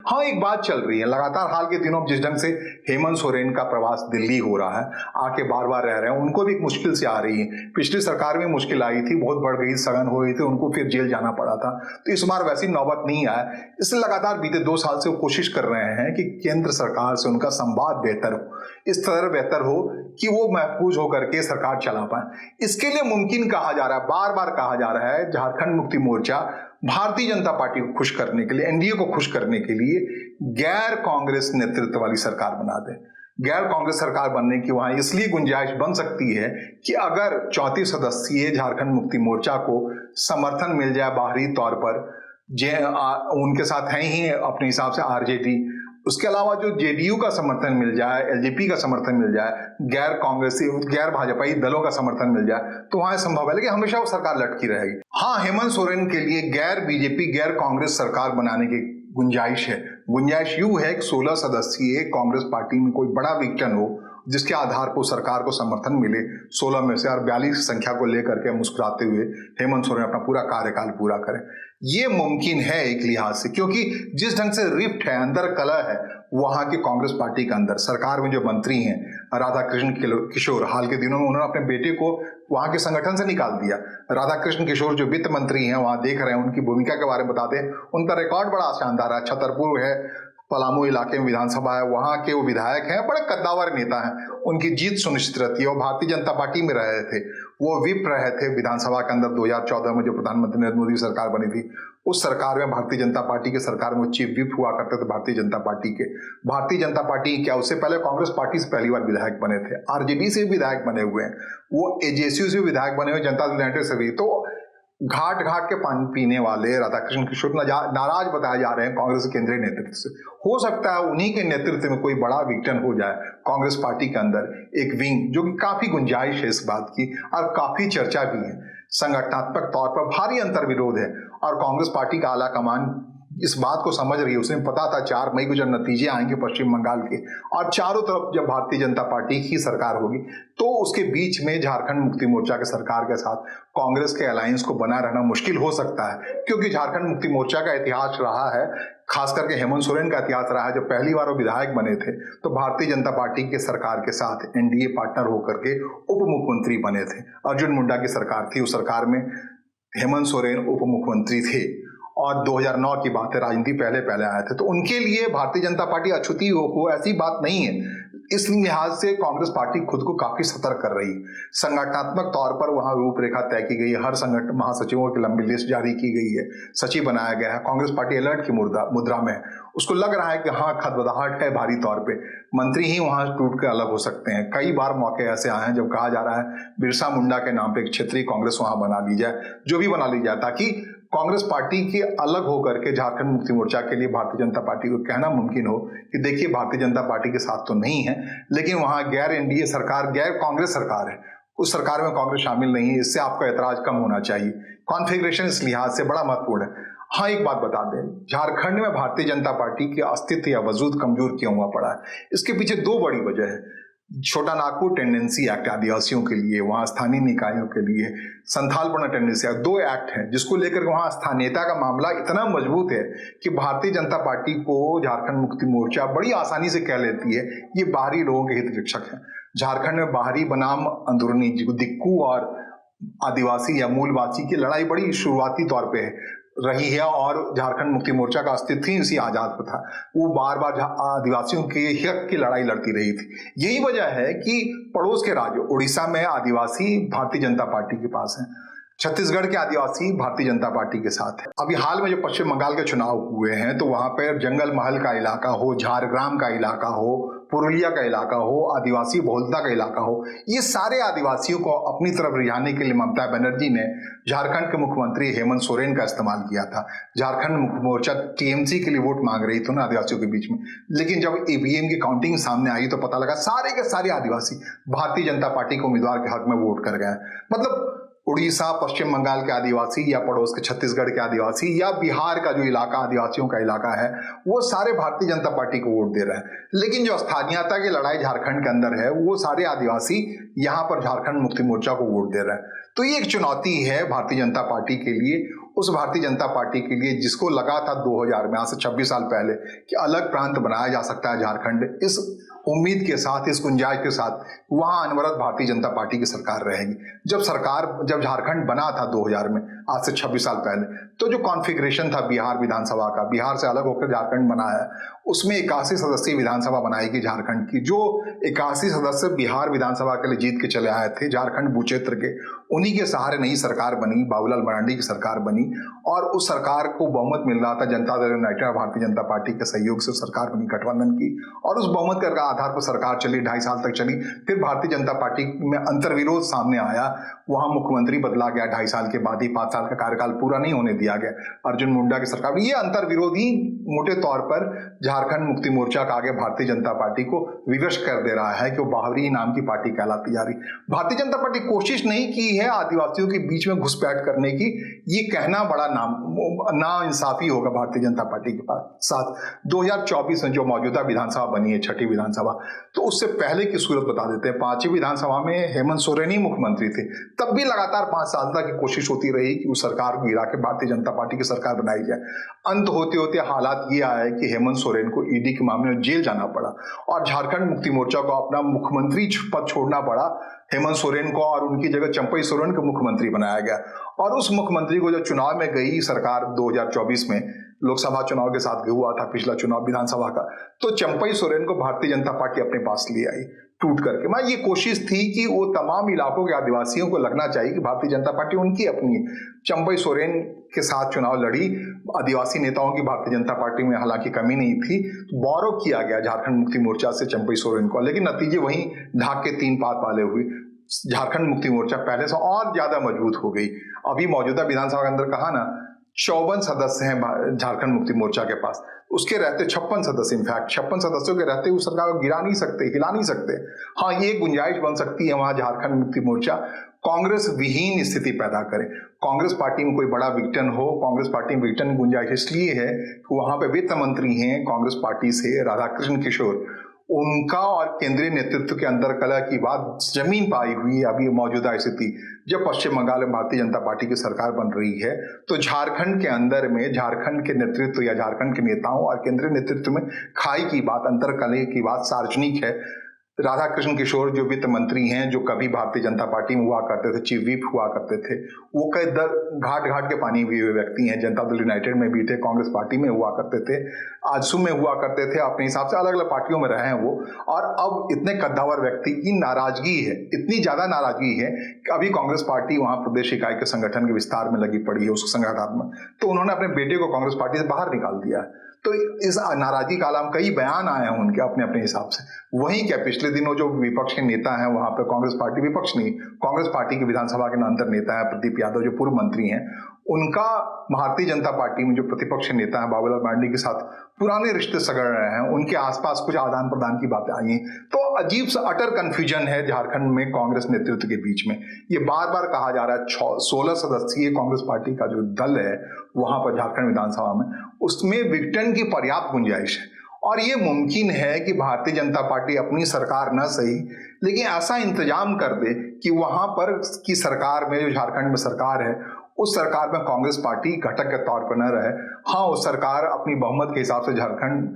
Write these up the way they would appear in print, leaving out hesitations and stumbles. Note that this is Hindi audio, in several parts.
हाँ, एक बात चल रही है लगातार हाल के दिनों में, जिस ढंग से हेमंत सोरेन का प्रवास दिल्ली हो रहा है, आके बार बार रह रहे हैं, उनको भी एक मुश्किल से आ रही है। पिछली सरकार में मुश्किल आई थी, बहुत बढ़ गई, सघन हो गई थी, उनको फिर जेल जाना पड़ा था। तो इस बार वैसी नौबत नहीं आया। इसलिए लगातार बीते 2 साल से वो कोशिश कर रहे हैं कि केंद्र सरकार से उनका संवाद बेहतर हो, इस तरह बेहतर हो कि वो महफूज होकर के सरकार चला पाए। इसके लिए मुमकिन कहा जा रहा है, बार बार कहा जा रहा है, झारखंड मुक्ति मोर्चा भारतीय जनता पार्टी को खुश करने के लिए, एनडीए को खुश करने के लिए गैर कांग्रेस नेतृत्व वाली सरकार बना दे। गैर कांग्रेस सरकार बनने की वहां इसलिए गुंजाइश बन सकती है कि अगर 34 सदस्यीय झारखंड मुक्ति मोर्चा को समर्थन मिल जाए बाहरी तौर पर, उनके साथ हैं ही अपने हिसाब से आरजेडी, उसके अलावा जो जेडीयू का समर्थन मिल जाए, एलजेपी का समर्थन मिल जाए, गैर कांग्रेसी गैर भाजपाई दलों का समर्थन मिल जाए, तो वहां संभव है, लेकिन हमेशा वो सरकार लटकी रहेगी। हाँ, हेमंत सोरेन के लिए गैर बीजेपी गैर कांग्रेस सरकार बनाने की गुंजाइश है। गुंजाइश यूं है कि 16 सदस्यीय कांग्रेस पार्टी में कोई बड़ा विघटन हो जिसके आधार पर सरकार को समर्थन मिले 16 में से, और 42 संख्या को लेकर के मुस्कुराते हुए हेमंत सोरेन अपना पूरा कार्यकाल पूरा करें। ये मुमकिन है एक लिहाज से, क्योंकि जिस ढंग से रिफ्ट है, अंदर कलह है वहां की कांग्रेस पार्टी के अंदर। सरकार में जो मंत्री हैं राधा कृष्ण किशोर, हाल के दिनों में उन्होंने अपने बेटे को वहां के संगठन से निकाल दिया। राधा कृष्ण किशोर जो वित्त मंत्री हैं, वहां देख रहे हैं, उनकी भूमिका के बारे में बताते हैं। उनका रिकॉर्ड बड़ा शानदार है। छतरपुर है, पलामू इलाके में विधानसभा है, वहां के वो विधायक हैं, बड़े कद्दावर नेता हैं। उनकी जीत सुनिश्चित रहती है। वो भारतीय जनता पार्टी में रहे थे, वो विप रहे थे विधानसभा के अंदर। 2014 में जो प्रधानमंत्री नरेंद्र मोदी की सरकार बनी थी, उस सरकार में भारतीय जनता पार्टी की सरकार में चीफ विप हुआ करते थे भारतीय जनता पार्टी के। भारतीय जनता पार्टी क्या, उससे पहले कांग्रेस पार्टी से पहली बार विधायक बने थे, आरजेडी से भी विधायक बने हुए हैं, वो एजेएसयू से भी विधायक बने हुए, जनता दल यूनाइटेड से भी। तो घाट घाट के पानी पीने वाले राधाकृष्ण किशोर नाराज बताए जा रहे हैं कांग्रेस के केंद्रीय नेतृत्व से। हो सकता है उन्हीं के नेतृत्व में कोई बड़ा विघटन हो जाए कांग्रेस पार्टी के अंदर, एक विंग, जो कि काफी गुंजाइश है इस बात की और काफी चर्चा भी है। संगठनात्मक तौर पर भारी अंतर विरोध है और कांग्रेस पार्टी का आला कमान इस बात को समझ रही है। उसे पता था 4 मई को जब नतीजे आएंगे पश्चिम बंगाल के, और चारों तरफ जब भारतीय जनता पार्टी की सरकार होगी, तो उसके बीच में झारखंड मुक्ति मोर्चा के सरकार के साथ कांग्रेस के अलायंस को बनाए रहना मुश्किल हो सकता है। क्योंकि झारखंड मुक्ति मोर्चा का इतिहास रहा है, खास करके हेमंत सोरेन का इतिहास रहा है, जब पहली बार वो विधायक बने थे तो भारतीय जनता पार्टी के सरकार के साथ एनडीए पार्टनर होकर के उप मुख्यमंत्री बने थे। अर्जुन मुंडा की सरकार थी, उस सरकार में हेमंत सोरेन उप मुख्यमंत्री थे, और 2009 की बात है, राजनीति पहले पहले आए थे। तो उनके लिए भारतीय जनता पार्टी अछूती हो ऐसी बात नहीं है। इस लिहाज से कांग्रेस पार्टी खुद को काफी सतर्क कर रही है। संगठनात्मक तौर पर वहां रूपरेखा तय की गई है, हर संगठन महासचिवों की लंबी लिस्ट जारी की गई है, सचिव बनाया गया है। कांग्रेस पार्टी अलर्ट की मुद्रा में है। उसको लग रहा है कि हाँ, खदबदाहट है भारी तौर पे, मंत्री ही वहां टूट के अलग हो सकते हैं। कई बार मौके ऐसे आए हैं जब कहा जा रहा है बिरसा मुंडा के नाम पे एक क्षेत्रीय कांग्रेस वहां बना ली जाए, जो भी बना ली जाए, ताकि कांग्रेस पार्टी के अलग होकर के झारखंड मुक्ति मोर्चा के लिए भारतीय जनता पार्टी को कहना मुमकिन हो कि देखिए भारतीय जनता पार्टी के साथ तो नहीं है, लेकिन वहां गैर एनडीए सरकार, गैर कांग्रेस सरकार है, उस सरकार में कांग्रेस शामिल नहीं है, इससे आपका ऐतराज कम होना चाहिए। कॉन्फ़िगरेशन इस लिहाज से बड़ा महत्वपूर्ण है। हाँ, एक बात बता दें, झारखंड में भारतीय जनता पार्टी के अस्तित्व या वजूद कमजोर क्यों हुआ पड़ा है, इसके पीछे 2 बड़ी वजह है। छोटा नागपुर टेंडेंसी एक्ट आदिवासियों के लिए, वहां स्थानीय निकायों के लिए, संथालपना टेंडेंसी एक्ट, 2 एक्ट हैं जिसको लेकर वहां स्थानीयता का मामला इतना मजबूत है कि भारतीय जनता पार्टी को झारखंड मुक्ति मोर्चा बड़ी आसानी से कह लेती है ये बाहरी लोगों के हित रक्षक हैं। झारखंड में बाहरी बनाम अंदरूनी, दिक्कू और आदिवासी या मूलवासी की लड़ाई बड़ी शुरुआती तौर पे रही है, और झारखंड मुक्ति मोर्चा का अस्तित्व ही इसी आजाद पर था। वो बार बार आदिवासियों के हक की लड़ाई लड़ती रही थी। यही वजह है कि पड़ोस के राज्य उड़ीसा में आदिवासी भारतीय जनता पार्टी के पास हैं, छत्तीसगढ़ के आदिवासी भारतीय जनता पार्टी के साथ है। अभी हाल में जो पश्चिम बंगाल के चुनाव हुए हैं, तो वहां पर जंगल महल का इलाका हो, झारग्राम का इलाका हो, पुरुलिया का इलाका हो, आदिवासी बहुलता का इलाका हो, ये सारे आदिवासियों को अपनी तरफ रिझाने के लिए ममता बनर्जी ने झारखंड के मुख्यमंत्री हेमंत सोरेन का इस्तेमाल किया था। झारखंड मुक्ति मोर्चा टीएमसी के लिए वोट मांग रही थी ना आदिवासियों के बीच में, लेकिन जब ईवीएम की काउंटिंग सामने आई तो पता लगा सारे के सारे आदिवासी भारतीय जनता पार्टी के उम्मीदवार के हक में वोट कर गए। मतलब उड़ीसा, पश्चिम बंगाल के आदिवासी या पड़ोस के छत्तीसगढ़ के आदिवासी या बिहार का जो इलाका आदिवासियों का इलाका है, वो सारे भारतीय जनता पार्टी को वोट दे रहे हैं। लेकिन जो स्थानीयता की लड़ाई झारखंड के अंदर है, वो सारे आदिवासी यहाँ पर झारखंड मुक्ति मोर्चा को वोट दे रहे हैं। तो ये एक चुनौती है भारतीय जनता पार्टी के लिए, उस भारतीय जनता पार्टी के लिए जिसको लगा था 2000 में, आज से 26 साल पहले, कि अलग प्रांत बनाया जा सकता है झारखंड, इस उम्मीद के साथ, इस गुंजाइश के साथ वहां अनवरत भारतीय जनता पार्टी की सरकार रहेगी। जब झारखंड बना था 2000 में, आज से 26 साल पहले, तो जो कॉन्फ़िगरेशन था बिहार विधानसभा का, बिहार से अलग होकर झारखंड बना है, उसमें 81 सदस्यीय विधानसभा बनाई गई झारखंड की। जो 81 सदस्य बिहार विधानसभा के लिए जीत के चले आए थे झारखंड भू क्षेत्र के, उन्हीं के सहारे नई सरकार बनी, बाबूलाल मरांडी की सरकार बनी, और उस सरकार को बहुमत मिल रहा था जनता दल यूनाइटेड और भारतीय जनता पार्टी के सहयोग से सरकार बनी गठबंधन की, और उस बहुमत के आधार पर सरकार चली, 2.5 साल तक चली। फिर भारतीय जनता पार्टी में अंतर्विरोध सामने आया, वहां मुख्यमंत्री बदला गया 2.5 साल के बाद ही, 5 साल का कार्यकाल पूरा नहीं होने दिया गया अर्जुन मुंडा की सरकार। ये अंतर्विरोध ही मोटे तौर पर झारखंड मुक्ति मोर्चा का आगे भारतीय जनता पार्टी को विवश कर दे रहा है कि वो बावरी नाम की पार्टी कहलाती जा रही। भारतीय जनता पार्टी कोशिश नहीं की है आदिवासियों के बीच में घुसपैठ करने की, ये कहना बड़ा ना इंसाफी होगा भारतीय जनता पार्टी के साथ। 2024 में जो मौजूदा विधानसभा बनी है, 6ठी विधानसभा, तो उससे पहले की सूरत बता देते हैं। 5वीं विधानसभा में हेमंत सोरेन ही मुख्यमंत्री थे, तब भी लगातार 5 साल तक की कोशिश होती रही कि उस सरकार को गिरा के भारतीय जनता पार्टी की सरकार बनाई जाए। अंत होते होते हालात ये आए कि हेमंत सोरेन को ईडी के मामले में जेल जाना पड़ा और झारखंड मुक्ति मोर्चा को अपना मुख्यमंत्री पद छोड़ना पड़ा। हेमंत सोरेन को और उनकी जगह चंपई सोरेन को मुख्यमंत्री बनाया गया, और उस मुख्यमंत्री को जब चुनाव में गई सरकार 2024 में, लोकसभा चुनाव के साथ हुआ था पिछला चुनाव विधानसभा का, तो चंपई सोरेन को भारतीय जनता पार्टी अपने पास ले आई टूट करके। मैं ये कोशिश थी कि वो तमाम इलाकों के आदिवासियों को लगना चाहिए कि भारतीय जनता पार्टी उनकी अपनी है। चंपई सोरेन के साथ चुनाव लड़ी, आदिवासी नेताओं की भारतीय जनता पार्टी में हालांकि कमी नहीं थी, बौरव किया गया झारखंड मुक्ति मोर्चा से चंपई सोरेन को, लेकिन नतीजे वहीं ढाक के 3 पात वाले हुए। झारखंड मुक्ति मोर्चा पहले से और ज्यादा मजबूत हो गई। अभी मौजूदा विधानसभा के अंदर कहा ना 54 सदस्य हैं झारखंड मुक्ति मोर्चा के पास, उसके रहते 56 सदस्य, इनफैक्ट 56 सदस्यों के रहते उस सरकार को गिरा नहीं सकते, हिला नहीं सकते। हाँ, ये गुंजाइश बन सकती है वहां झारखंड मुक्ति मोर्चा कांग्रेस विहीन स्थिति पैदा करे, कांग्रेस पार्टी में कोई बड़ा विघटन हो। कांग्रेस पार्टी में विघटन गुंजाइश इसलिए है कि वहां पे वित्त मंत्री हैं कांग्रेस पार्टी से राधाकृष्ण किशोर, उनका और केंद्रीय नेतृत्व के अंदर कलह की बात जमीन पाई हुई है। अभी मौजूदा स्थिति जब पश्चिम बंगाल में भारतीय जनता पार्टी की सरकार बन रही है, तो झारखंड के अंदर में झारखंड के नेतृत्व या झारखंड के नेताओं और केंद्रीय नेतृत्व में खाई की बात, अंतर कलह की बात सार्वजनिक है। राधाकृष्ण किशोर जो वित्त मंत्री हैं, जो कभी भारतीय जनता पार्टी में हुआ करते थे, चीफ व्हिप हुआ करते थे, वो कई घाट घाट के पानी हुए व्यक्ति हैं। जनता दल यूनाइटेड में भी थे, कांग्रेस पार्टी में हुआ करते थे, आजसू में हुआ करते थे, अपने हिसाब से अलग अलग पार्टियों में रहे हैं वो। और अब इतने कद्दावर व्यक्ति की नाराजगी है, इतनी ज्यादा नाराजगी है कि अभी कांग्रेस पार्टी वहां प्रदेश इकाई के संगठन के विस्तार में लगी पड़ी है, उस संगठन में, तो उन्होंने अपने बेटे को कांग्रेस पार्टी से बाहर निकाल दिया है। तो इस नाराजगी का आलम कई बयान आए हैं उनके अपने अपने हिसाब से। वहीं क्या पिछले दिनों जो विपक्ष के नेता हैं वहां पर, कांग्रेस पार्टी विपक्ष नहीं, कांग्रेस पार्टी के विधानसभा के अंतर नेता है प्रदीप यादव जो पूर्व मंत्री हैं, उनका भारतीय जनता पार्टी में जो प्रतिपक्ष नेता है बाबूलाल मरांडी के साथ पुराने रिश्ते सगड़ रहे हैं, उनके आसपास कुछ आदान प्रदान की बातें आई हैं। तो अजीब सा अटर कंफ्यूजन है झारखंड में कांग्रेस नेतृत्व के बीच में। ये बार बार कहा जा रहा है 16 सदस्यीय कांग्रेस पार्टी का जो दल है वहां पर झारखंड विधानसभा में, उसमें विघटन की पर्याप्त गुंजाइश है, और ये मुमकिन है कि भारतीय जनता पार्टी अपनी सरकार न सही लेकिन ऐसा इंतजाम कर दे कि वहां पर की सरकार में, जो झारखंड में सरकार है, उस सरकार में कांग्रेस पार्टी घटक के तौर पर न रहे। हाँ, उस सरकार अपनी बहुमत के हिसाब से झारखंड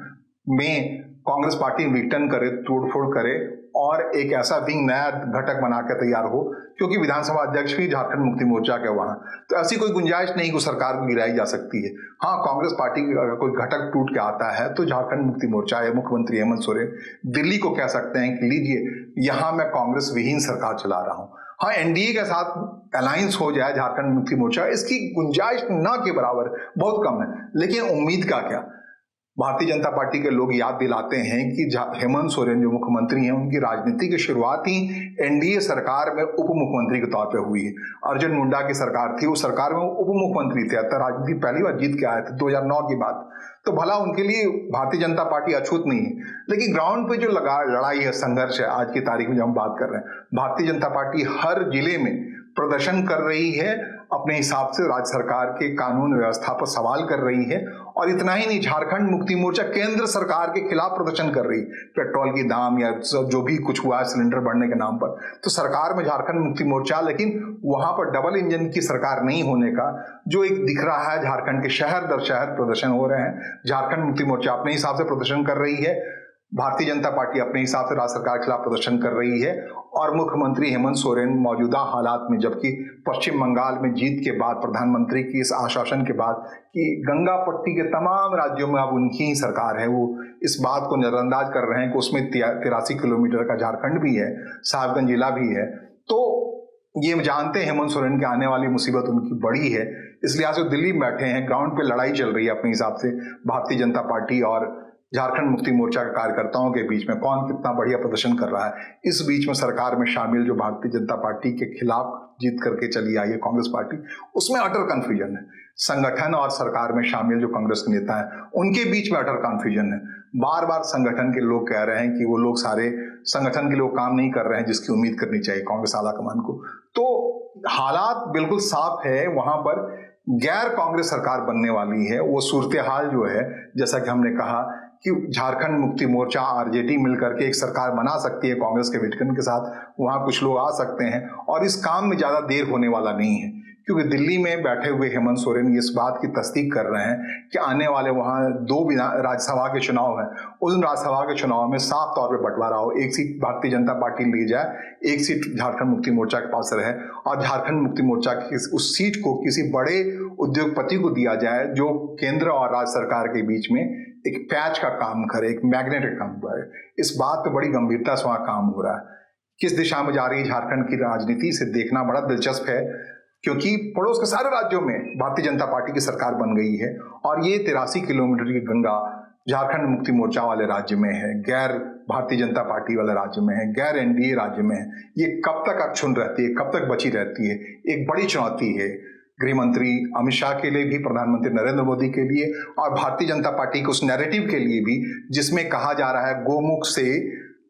में कांग्रेस पार्टी विघटन करे, तोड़फोड़ करे और एक ऐसा विंग नया घटक बना के तैयार हो, क्योंकि विधानसभा अध्यक्ष भी झारखंड मुक्ति मोर्चा के वहां, तो ऐसी कोई गुंजाइश नहीं कि सरकार को गिराई जा सकती है। हाँ, कांग्रेस पार्टी अगर कोई घटक टूट के आता है तो झारखंड मुक्ति मोर्चा या मुख्यमंत्री हेमंत सोरेन दिल्ली को कह सकते हैं कि लीजिए यहां मैं कांग्रेस विहीन सरकार चला रहा हूं। हाँ, एनडीए के साथ अलायंस हो जाए झारखंड मुक्ति मोर्चा, इसकी गुंजाइश न के बराबर बहुत कम है, लेकिन उम्मीद का क्या। भारतीय जनता पार्टी के लोग याद दिलाते हैं कि हेमंत सोरेन जो मुख्यमंत्री हैं, उनकी राजनीति की शुरुआत ही एनडीए सरकार में उप मुख्यमंत्री के तौर पर हुई है। अर्जुन मुंडा की सरकार थी, उस सरकार में उप मुख्यमंत्री थे, तब राजनीति पहली बार जीत के आए थे 2009 की बात। तो भला उनके लिए भारतीय जनता पार्टी अछूत नहीं है, लेकिन ग्राउंड पे जो लड़ाई है, संघर्ष है, आज की तारीख में जब हम बात कर रहे हैं, भारतीय जनता पार्टी हर जिले में प्रदर्शन कर रही है अपने हिसाब से राज्य सरकार के कानून व्यवस्था पर सवाल कर रही है। और इतना ही नहीं, झारखंड मुक्ति मोर्चा केंद्र सरकार के खिलाफ प्रदर्शन कर रही, पेट्रोल की दाम या जो भी कुछ हुआ है सिलेंडर बढ़ने के नाम पर। तो सरकार में झारखंड मुक्ति मोर्चा, लेकिन वहां पर डबल इंजन की सरकार नहीं होने का जो एक दिख रहा है, झारखंड के शहर दर शहर प्रदर्शन हो रहे हैं। झारखंड मुक्ति मोर्चा अपने हिसाब से प्रदर्शन कर रही है, भारतीय जनता पार्टी अपने हिसाब से राज्य सरकार के खिलाफ प्रदर्शन कर रही है। और मुख्यमंत्री हेमंत सोरेन मौजूदा हालात में, जबकि पश्चिम बंगाल में जीत के बाद प्रधानमंत्री की इस आश्वासन के बाद कि गंगा पट्टी के तमाम राज्यों में अब उनकी ही सरकार है, वो इस बात को नजरअंदाज कर रहे हैं कि उसमें 83 किलोमीटर का झारखंड भी है, साहिबगंज जिला भी है। तो ये जानते हैं हेमंत सोरेन की आने वाली मुसीबत उनकी बड़ी है, इसलिए आज वो दिल्ली में बैठे हैं। ग्राउंड पे लड़ाई चल रही है अपने हिसाब से भारतीय जनता पार्टी और झारखंड मुक्ति मोर्चा के कार्यकर्ताओं के बीच में, कौन कितना बढ़िया प्रदर्शन कर रहा है। इस बीच में सरकार में शामिल जो भारतीय जनता पार्टी के खिलाफ जीत करके चली आई है कांग्रेस पार्टी, उसमें अटर कंफ्यूजन है। संगठन और सरकार में शामिल जो कांग्रेस के नेता हैं उनके बीच में अटर कंफ्यूजन है। बार बार संगठन के लोग कह रहे हैं कि वो लोग सारे संगठन के लोग काम नहीं कर रहे हैं जिसकी उम्मीद करनी चाहिए कांग्रेस आला कमान को। तो हालात बिल्कुल साफ है, वहां पर गैर कांग्रेस सरकार बनने वाली है। वो सूरत हाल जो है, जैसा कि हमने कहा कि झारखंड मुक्ति मोर्चा आरजेडी मिलकर के एक सरकार बना सकती है कांग्रेस के विघटन के साथ, वहां कुछ लोग आ सकते हैं और इस काम में ज्यादा देर होने वाला नहीं है, क्योंकि दिल्ली में बैठे हुए हेमंत सोरेन इस बात की तस्दीक कर रहे हैं कि आने वाले वहां 2 राज्यसभा के चुनाव हैं, उन राज्यसभा के चुनाव में साफ तौर पर बंटवारा हो, एक सीट भारतीय जनता पार्टी ले जाए, एक सीट झारखंड मुक्ति मोर्चा के पास रहे और झारखंड मुक्ति मोर्चा की उस सीट को किसी बड़े उद्योगपति को दिया जाए जो केंद्र और राज्य सरकार के बीच में एक पैच का काम करे, एक मैग्नेट का काम करे। इस बात पे बड़ी गंभीरता से वहां काम हो रहा है। किस दिशा में जा रही है झारखंड की राजनीति से देखना बड़ा दिलचस्प है, क्योंकि पड़ोस के सारे राज्यों में भारतीय जनता पार्टी की सरकार बन गई है और ये 83 किलोमीटर की गंगा झारखंड मुक्ति मोर्चा वाले राज्य में है, गैर भारतीय जनता पार्टी वाले राज्य में है, गैर एनडीए राज्य में है। ये कब तक अक्षुण्ण रहती है, कब तक बची रहती है, एक बड़ी चुनौती है गृह मंत्री अमित शाह के लिए भी, प्रधानमंत्री नरेंद्र मोदी के लिए और भारतीय जनता पार्टी के उस नैरेटिव के लिए भी जिसमें कहा जा रहा है गोमुख से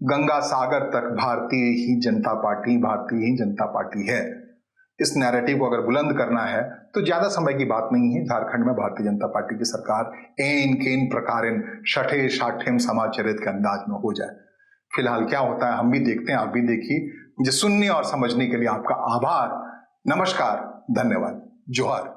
गंगा सागर तक भारतीय ही जनता पार्टी है। इस नैरेटिव को अगर बुलंद करना है तो ज्यादा समय की बात नहीं है, झारखंड में भारतीय जनता पार्टी की सरकार एन केन प्रकारेण छठे साठेम समाचरित के अंदाज में हो जाए। फिलहाल क्या होता है हम भी देखते हैं, आप भी देखिए। मुझे सुनने और समझने के लिए आपका आभार, नमस्कार, धन्यवाद, जोहार।